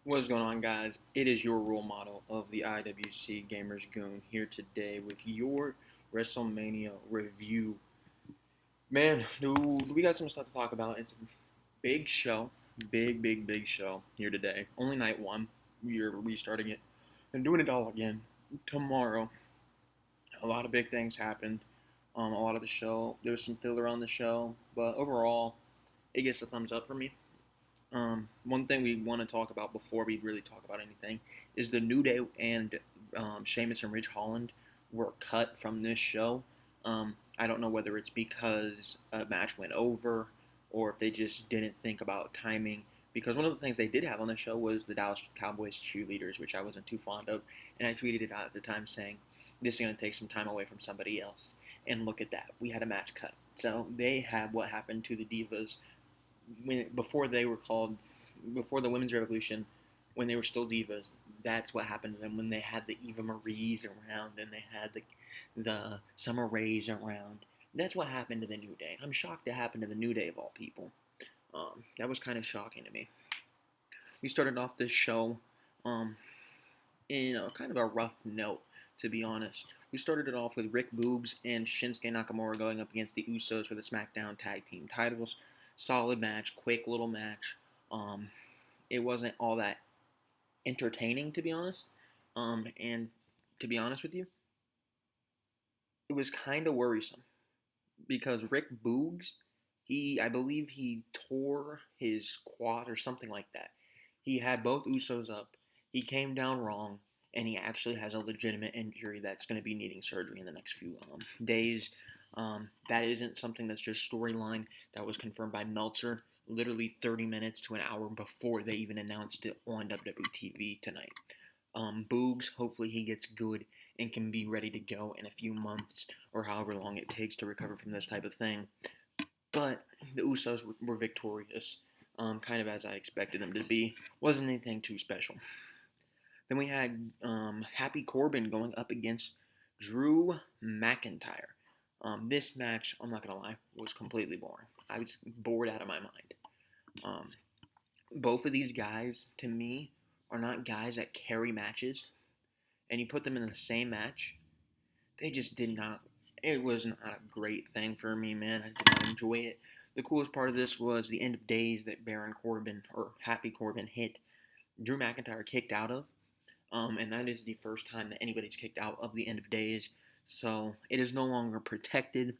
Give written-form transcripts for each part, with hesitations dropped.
What's going on, guys? It is your role model of the IWC Gamers Goon here today with your Wrestlemania review. Man, we got some stuff to talk about. It's a big show, big show here today. Only night one. We're restarting it and doing it all again tomorrow. A lot of big things happened. A lot of the show, there was some filler on the show, but overall, it gets a thumbs up for me. One thing we want to talk about before we really talk about anything is the New Day and Sheamus and Ridge Holland were cut from this show. I don't know whether it's because a match went over or if they just didn't think about timing. Because one of the things they did have on the show was the Dallas Cowboys cheerleaders, which I wasn't too fond of, and I tweeted it out at the time saying, "This is going to take some time away from somebody else." And look at that, we had a match cut. So they had what happened to the Divas before they were called, before the Women's Revolution, when they were still Divas. That's what happened to them when they had the Eva Marie's around and they had the Summer Rays around. That's what happened to the New Day. I'm shocked it happened to the New Day of all people. That was kind of shocking to me. We started off this show in kind of a rough note, to be honest. We started it off with Rick Boogs and Shinsuke Nakamura going up against the Usos for the SmackDown Tag Team titles. Solid match, quick little match. It wasn't all that entertaining, to be honest. And to be honest with you, it was kind of worrisome because Rick Boogs, I believe he tore his quad or something like that. He had both Usos up. He came down wrong, and he actually has a legitimate injury that's going to be needing surgery in the next few days. That isn't something that's just storyline. That was confirmed by Meltzer literally 30 minutes to an hour before they even announced it on WWE TV tonight. Boogs, hopefully he gets good and can be ready to go in a few months or however long it takes to recover from this type of thing. But the Usos were victorious, kind of as I expected them to be. Wasn't anything too special. Then we had Happy Corbin going up against Drew McIntyre. This match, I'm not going to lie, was completely boring. I was bored out of my mind. Both of these guys, to me, are not guys that carry matches. And you put them in the same match, they just did not. It was not a great thing for me, man. I did not enjoy it. The coolest part of this was the end of days that Baron Corbin, or Happy Corbin, hit Drew McIntyre kicked out of. And that is the first time that anybody's kicked out of the end of days. So it is no longer protected.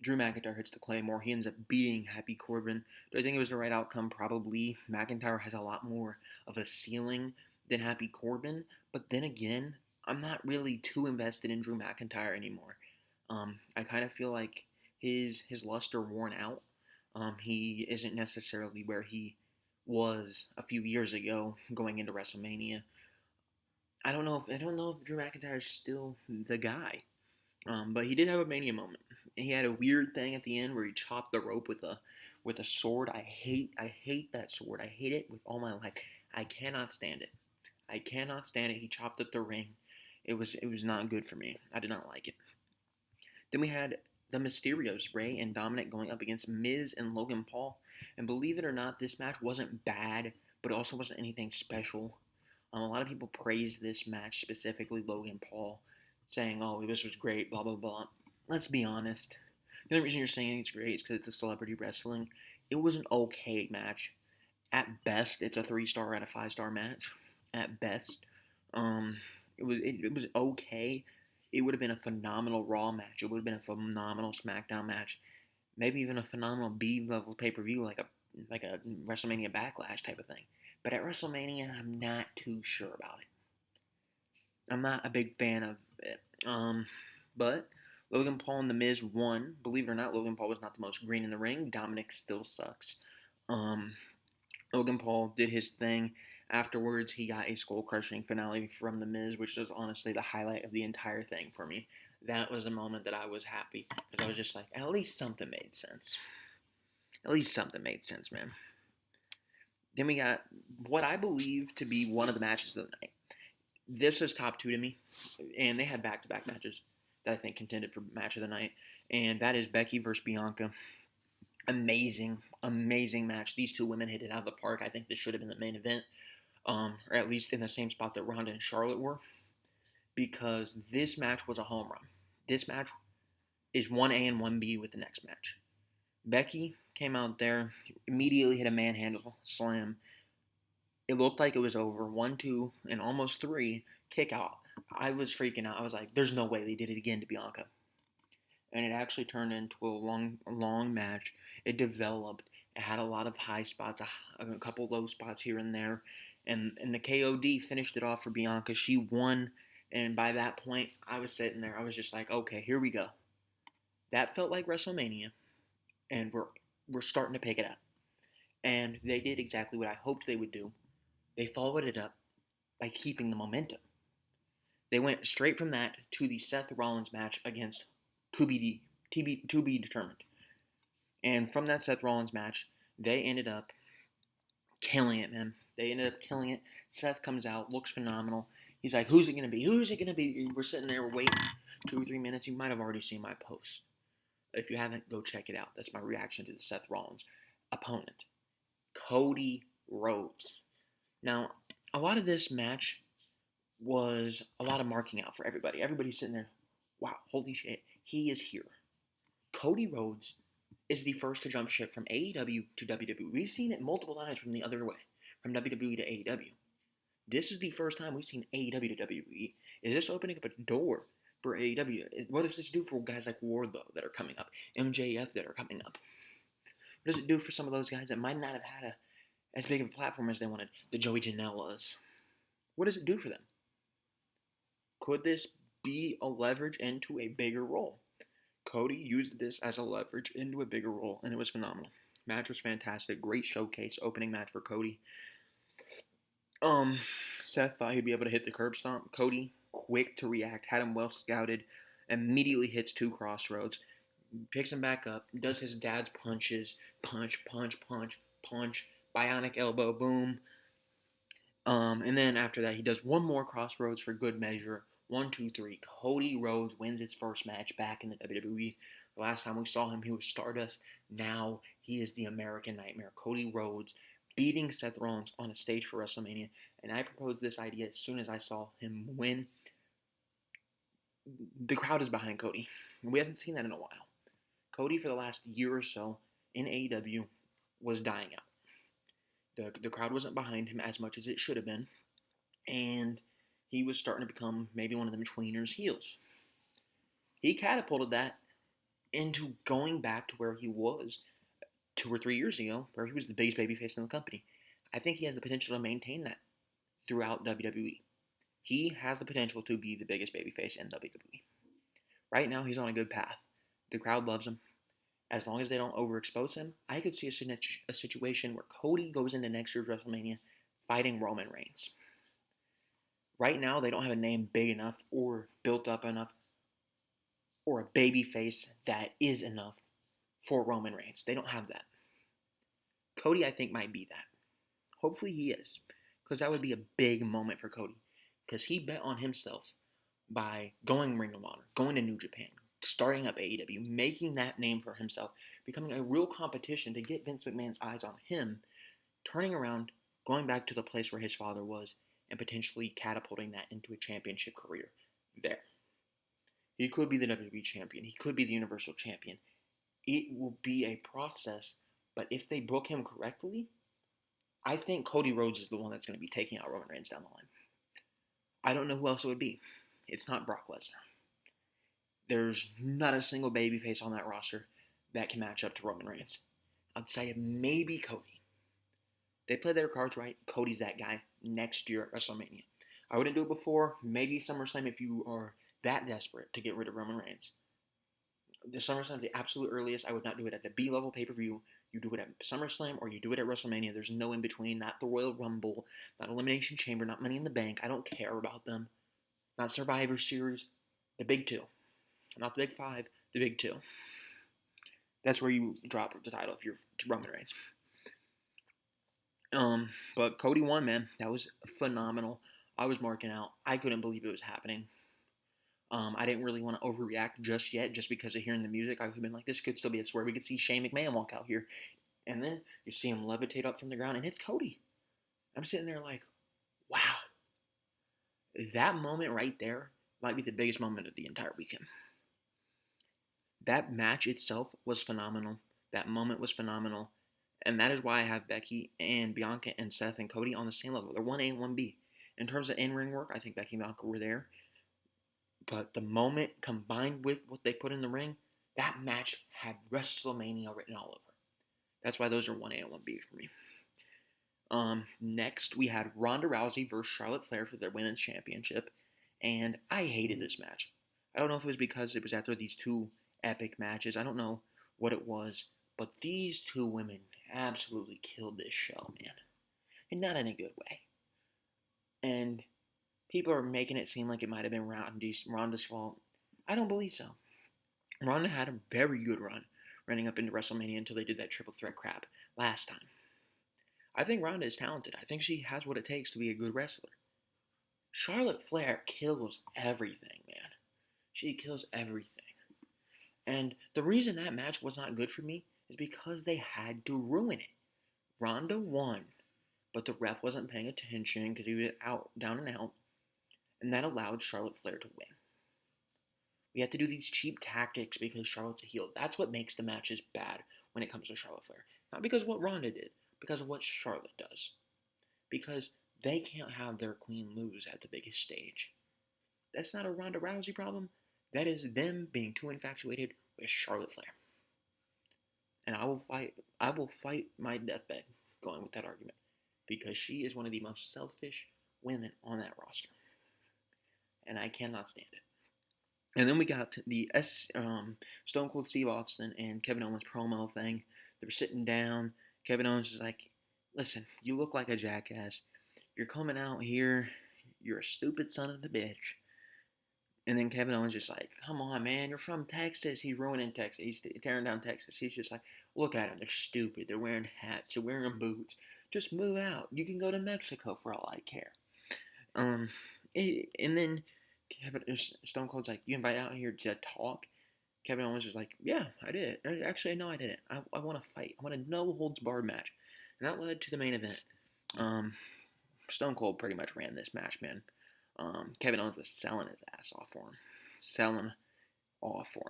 Drew McIntyre hits the Claymore. He ends up beating Happy Corbin. Do I think it was the right outcome? Probably. McIntyre has a lot more of a ceiling than Happy Corbin. But then again, I'm not really too invested in Drew McIntyre anymore. I kind of feel like his luster worn out. He isn't necessarily where he was a few years ago going into WrestleMania. I don't know if Drew McIntyre is still the guy. But he did have a Mania moment. He had a weird thing at the end where he chopped the rope with a sword. I hate that sword. I hate it with all my life. I cannot stand it. I cannot stand it. He chopped up the ring. It was not good for me. I did not like it. Then we had the Mysterios, Rey and Dominic, going up against Miz and Logan Paul. And believe it or not, this match wasn't bad, but it also wasn't anything special. A lot of people praised this match, specifically Logan Paul, saying, "Oh, this was great, blah, blah, blah." Let's be honest. The only reason you're saying it's great is because it's a celebrity wrestling. It was an okay match. At best, it's a 3-star out of 5-star match. At best. It was okay. It would have been a phenomenal Raw match. It would have been a phenomenal SmackDown match. Maybe even a phenomenal B-level pay-per-view like a WrestleMania Backlash type of thing. But at WrestleMania, I'm not too sure about it. I'm not a big fan of it. But Logan Paul and The Miz won. Believe it or not, Logan Paul was not the most green in the ring. Dominic still sucks. Logan Paul did his thing. Afterwards, he got a skull-crushing finale from The Miz, which was honestly the highlight of the entire thing for me. That was a moment that I was happy, because I was just like, at least something made sense. At least something made sense, man. Then we got what I believe to be one of the matches of the night. This is top 2 to me, and they had back-to-back matches that I think contended for match of the night, and that is Becky versus Bianca. Amazing match. These two women hit it out of the park. I think this should have been the main event. or at least in the same spot that Ronda and Charlotte were, because this match was a home run. This match is 1A and 1B with the next match. Becky came out there, immediately hit a manhandle slam. It looked like it was over. 1, 2, and almost 3 kick out. I was freaking out. I was like, there's no way they did it again to Bianca. And it actually turned into a long match. It developed. It had a lot of high spots, a couple low spots here and there. And the KOD finished it off for Bianca. She won. And by that point, I was sitting there. I was just like, okay, here we go. That felt like WrestleMania. And we're starting to pick it up. And they did exactly what I hoped they would do. They followed it up by keeping the momentum. They went straight from that to the Seth Rollins match against to be determined. And from that Seth Rollins match, they ended up killing it, man. They ended up killing it. Seth comes out, looks phenomenal. He's like, who's it going to be? Who's it going to be? We're sitting there waiting 2 or 3 minutes. You might have already seen my post. If you haven't, go check it out. That's my reaction to the Seth Rollins opponent, Cody Rhodes. Now, a lot of this match was a lot of marking out for everybody. Everybody's sitting there, wow, holy shit, he is here. Cody Rhodes is the first to jump ship from AEW to WWE. We've seen it multiple times from the other way, from WWE to AEW. This is the first time we've seen AEW to WWE. Is this opening up a door for AEW? What does this do for guys like Wardlow that are coming up, MJF that are coming up? What does it do for some of those guys that might not have had as big of a platform as they wanted, the Joey Janela's? What does it do for them? Could this be a leverage into a bigger role? Cody used this as a leverage into a bigger role, and it was phenomenal. Match was fantastic. Great showcase, opening match for Cody. Seth thought he'd be able to hit the curb stomp. Cody, quick to react, had him well scouted, immediately hits 2 crossroads, picks him back up, does his dad's punches, punch, bionic elbow, boom. And then after that, he does 1 more crossroads for good measure. 1, 2, 3. Cody Rhodes wins his first match back in the WWE. The last time we saw him, he was Stardust. Now he is the American Nightmare. Cody Rhodes beating Seth Rollins on a stage for WrestleMania. And I proposed this idea as soon as I saw him win. The crowd is behind Cody. We haven't seen that in a while. Cody, for the last year or so in AEW, was dying out. The crowd wasn't behind him as much as it should have been. And he was starting to become maybe one of them tweeners heels. He catapulted that into going back to where he was 2 or 3 years ago, where he was the biggest babyface in the company. I think he has the potential to maintain that throughout WWE. He has the potential to be the biggest babyface in WWE. Right now, he's on a good path. The crowd loves him. As long as they don't overexpose him, I could see a situation where Cody goes into next year's WrestleMania fighting Roman Reigns. Right now, they don't have a name big enough or built up enough or a baby face that is enough for Roman Reigns. They don't have that. Cody, I think, might be that. Hopefully he is, because that would be a big moment for Cody, because he bet on himself by going Ring of Honor, going to New Japan, starting up AEW, making that name for himself, becoming a real competition to get Vince McMahon's eyes on him, turning around, going back to the place where his father was, and potentially catapulting that into a championship career there. He could be the WWE champion. He could be the Universal champion. It will be a process, but if they book him correctly, I think Cody Rhodes is the one that's going to be taking out Roman Reigns down the line. I don't know who else it would be. It's not Brock Lesnar. There's not a single babyface on that roster that can match up to Roman Reigns. Outside of maybe Cody. They play their cards right. Cody's that guy next year at WrestleMania. I wouldn't do it before. Maybe SummerSlam if you are that desperate to get rid of Roman Reigns. The SummerSlam is the absolute earliest. I would not do it at the B-level pay-per-view. You do it at SummerSlam or you do it at WrestleMania. There's no in between. Not the Royal Rumble, not Elimination Chamber, not Money in the Bank. I don't care about them. Not Survivor Series. The big 2. Not the big 5, the big 2. That's where you drop the title if you're Roman Reigns. But Cody won, man. That was phenomenal. I was marking out. I couldn't believe it was happening. I didn't really want to overreact just yet, just because of hearing the music. I could have been like, this could still be a swear. We could see Shane McMahon walk out here. And then you see him levitate up from the ground, and it's Cody. I'm sitting there like, Wow. That moment right there might be the biggest moment of the entire weekend. That match itself was phenomenal. That moment was phenomenal. And that is why I have Becky and Bianca and Seth and Cody on the same level. They're 1A and 1B. In terms of in-ring work, I think Becky and Bianca were there. But the moment combined with what they put in the ring, that match had WrestleMania written all over. That's why those are 1A and 1B for me. Next, we had Ronda Rousey versus Charlotte Flair for their women's championship. And I hated this match. I don't know if it was because it was after these two epic matches. I don't know what it was. But these two women absolutely killed this show, man. And not in a good way. And people are making it seem like it might have been Ronda's fault. I don't believe so. Ronda had a very good run running up into WrestleMania until they did that triple threat crap last time. I think Ronda is talented. I think she has what it takes to be a good wrestler. Charlotte Flair kills everything, man. She kills everything. And the reason that match was not good for me is because they had to ruin it. Ronda won, but the ref wasn't paying attention because he was down and out, and that allowed Charlotte Flair to win. We have to do these cheap tactics because Charlotte's a heel. That's what makes the matches bad when it comes to Charlotte Flair. Not because of what Ronda did, because of what Charlotte does. Because they can't have their queen lose at the biggest stage. That's not a Ronda Rousey problem. That is them being too infatuated with Charlotte Flair. And I will fight my deathbed going with that argument. Because she is one of the most selfish women on that roster. And I cannot stand it. And then we got the Stone Cold Steve Austin and Kevin Owens promo thing. They were sitting down. Kevin Owens was like, listen, you look like a jackass. You're coming out here. You're a stupid son of a bitch. And then Kevin Owens just like, come on, man. You're from Texas. He's ruining Texas. He's tearing down Texas. He's just like, look at them. They're stupid. They're wearing hats. They're wearing boots. Just move out. You can go to Mexico for all I care. And then Stone Cold's like, you invite out here to talk? Kevin Owens is like, yeah, I did. Actually, no, I didn't. I want to fight. I want a no-holds-barred match. And that led to the main event. Stone Cold pretty much ran this match, man. Kevin Owens was selling his ass off for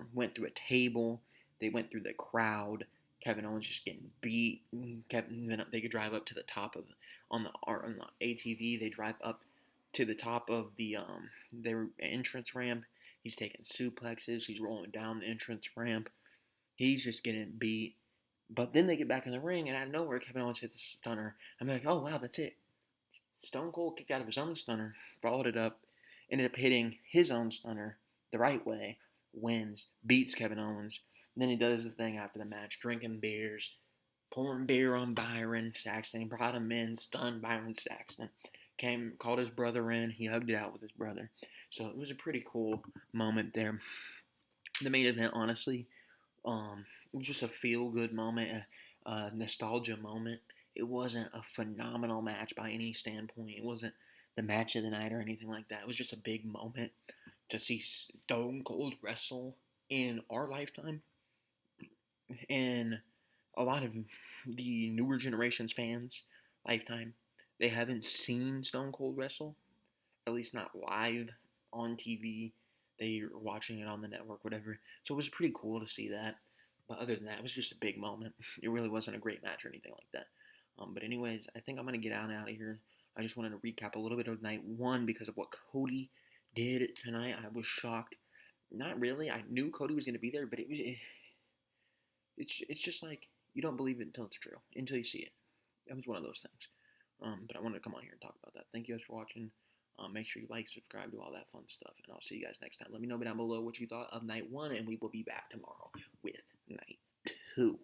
him. Went through a table. They went through the crowd. Kevin Owens just getting beat. They could drive up to the top of on the ATV. They drive up to the top of their entrance ramp. He's taking suplexes. He's rolling down the entrance ramp. He's just getting beat. But then they get back in the ring, and out of nowhere, Kevin Owens hits a stunner. I'm like, oh, wow, that's it. Stone Cold kicked out of his own stunner, followed it up, ended up hitting his own stunner the right way, wins, beats Kevin Owens. And then he does the thing after the match, drinking beers, pouring beer on Byron Saxton. He brought him in, stunned Byron Saxton. Called his brother in. He hugged it out with his brother. So it was a pretty cool moment there. The main event, honestly, it was just a feel-good moment, a nostalgia moment. It wasn't a phenomenal match by any standpoint. It wasn't the match of the night or anything like that. It was just a big moment to see Stone Cold wrestle in our lifetime. And a lot of the newer generation's fans' lifetime, they haven't seen Stone Cold wrestle, at least not live on TV. They were watching it on the network, whatever. So it was pretty cool to see that. But other than that, it was just a big moment. It really wasn't a great match or anything like that. But anyways, I think I'm going to get out of here. I just wanted to recap a little bit of night one because of what Cody did tonight. I was shocked. Not really. I knew Cody was going to be there, but it's just like you don't believe it until it's true, until you see it. That was one of those things. But I wanted to come on here and talk about that. Thank you guys for watching. Make sure you like, subscribe, do all that fun stuff, and I'll see you guys next time. Let me know down below what you thought of night one, and we will be back tomorrow with night two.